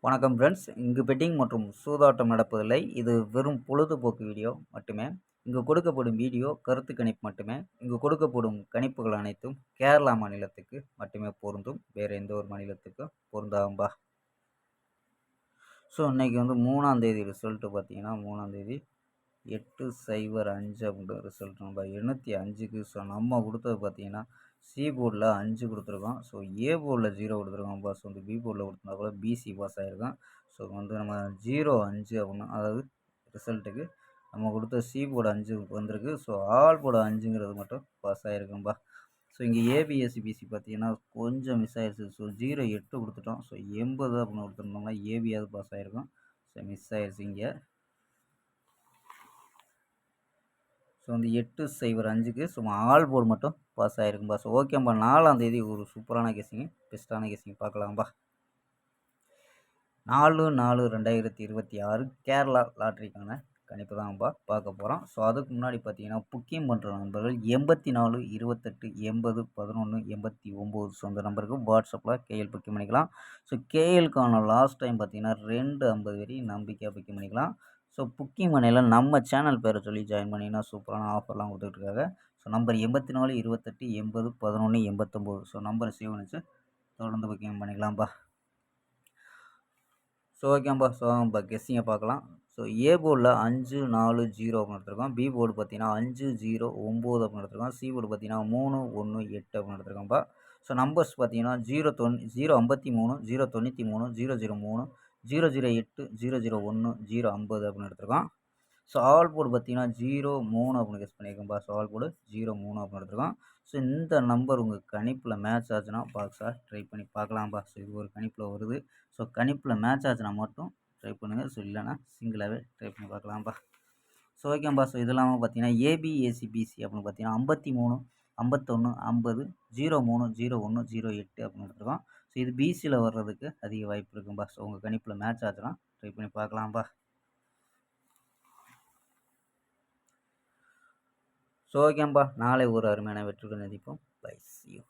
வணக்கம் ஃப்ரெண்ட்ஸ். இங்கு பெட்டிங் மற்றும் சூதாட்டம் நடப்பதில்லை. இது வெறும் பொழுதுபோக்கு வீடியோ மட்டுமே. இங்கு கொடுக்கப்படும் வீடியோ கருத்து கணிப்பு மட்டுமே. இங்கு கொடுக்கப்படும் கணிப்புகள் அனைத்தும் கேரளா மாநிலத்துக்கு மட்டுமே பொருந்தும். வேறு எந்த ஒரு மாநிலத்துக்கும் பொருந்தாம்பா. ஸோ இன்னைக்கு 3ஆம் தேதி ரிசல்ட்டு பார்த்தீங்கன்னா 3ஆம் தேதி 8/05 அப்படின்ற ரிசல்ட் நம்ம 805க்கு. ஸோ நம்ம கொடுத்தது பார்த்தீங்கன்னா சி போர்டில் 5 கொடுத்துருக்கோம். ஸோ ஏ போர்டில் 0 கொடுத்துருக்கோம் பாஸ். பி போர்டில் கொடுத்தா கூட பிசி பாஸ் ஆகிருக்கோம். ஸோ நம்ம 0-5 அப்படின்னா அதாவது ரிசல்ட்டுக்கு நம்ம கொடுத்த சி போர்டு 5 வந்திருக்கு. ஸோ ஆல் போர்டு 5ங்கிறது மட்டும் பாஸ் ஆகிருக்கும்பா. ஸோ இங்கே ஏபிஎஸ்சிபிசி பார்த்தீங்கன்னா கொஞ்சம் மிஸ் ஆயிடுச்சு. ஸோ 0-8 கொடுத்துட்டோம். ஸோ 80 அப்படின்னு கொடுத்துருந்தோம்னா ஏபியாவது பாஸ் ஆகிருக்கும். ஸோ மிஸ் ஆயிடுச்சு இங்கே. ஸோ 8/05க்கு சும்மா ஆல் போர்டு மட்டும் பாஸ் ஆகிருக்கும்பா. ஸோ ஓகேம்பா. 4ஆம் தேதி ஒரு சூப்பரான கெஸ்ஸிங்கு, பெஸ்ட்டான கெஸ்ஸிங் பார்க்கலாம்பா. 4/4/2026 கேரளா லாட்ரிக்கான கணிப்பு தான்ப்பா பார்க்க போகிறோம். ஸோ அதுக்கு முன்னாடி பார்த்தீங்கன்னா புக்கிங் பண்ணுற நண்பர்கள் 84 28 80 11 89 ஸோ அந்த நம்பருக்கு வாட்ஸ்அப்பில் கேஎல் புக்கிங் பண்ணிக்கலாம். ஸோ கேஎலுக்கான லாஸ்ட் டைம் பார்த்தீங்கன்னா 250 வரையும் நம்பிக்கையாக புக்கிங் பண்ணிக்கலாம். ஸோ புக்கிங் பண்ணியில் நம்ம சேனல் பேரை சொல்லி ஜாயின் பண்ணிங்கன்னா சூப்பரான ஆஃபர்லாம் கொடுத்துட்ருக்காங்க. ஸோ நம்பர் 84 28 80 11 89 ஸோ நம்பரை சேவ் பண்ணிச்சு தொடர்ந்து புக்கிங் பண்ணிக்கலாம்ப்பா. ஸோ ஓகேம்பா. ஸோ கெஸ்ஸிங்கை பார்க்கலாம். ஸோ ஏ போர்டில் 5-4-0 அப்படின்னு எடுத்துருக்கோம். பி போர்டு பார்த்தீங்கன்னா 5-0-9 அப்படின்னு எடுத்துருக்கோம். சி போர்டு பார்த்தீங்கன்னா 3-1-8 அப்படின்னு எடுத்துருக்கோம்ப்பா. ஸோ நம்பர்ஸ் பார்த்தீங்கன்னா 053 093 003 008 001 050 அப்படின்னு எடுத்துருக்கோம். ஸோ ஆல் போர்டு பார்த்தீங்கன்னா 03 அப்படின்னு கெஸ் பண்ணியிருக்கோம்ப்பா. ஸோ ஆல் போர்டு 03 அப்படின்னு எடுத்துருக்கோம். ஸோ இந்த நம்பர் உங்கள் கணிப்பில் மேட்ச் ஆச்சுன்னா பாக்ஸாக ட்ரை பண்ணி பார்க்கலாம்ப்பா. ஸோ இது ஒரு கணிப்பில் வருது. ஸோ கணிப்பில் மேட்ச் ஆச்சுன்னா மட்டும் ட்ரை பண்ணுங்கள். ஸோ இல்லைனா சிங்கிளாகவே ட்ரை பண்ணி பார்க்கலாம்ப்பா. ஸோ ஓகேம்பா. ஸோ இது இல்லாமல் பார்த்தீங்கன்னா ஏபிஎஸ்சிபிசி அப்படின்னு பார்த்தீங்கன்னா 53 51 50 03 01 08 அப்படின்னு எடுத்துருக்கோம். ஸோ இது பிசியில் வர்றதுக்கு அதிக வாய்ப்பு இருக்கும்பா. ஸோ உங்கள் கணிப்பில் மேட்ச் ஆச்சுன்னா ட்ரை பண்ணி பார்க்கலாம்ப்பா. ஸோ ஓகேம்பா. நாளை ஒரு அருமையான வெற்றியுடன் சந்திப்போம். பை. C you.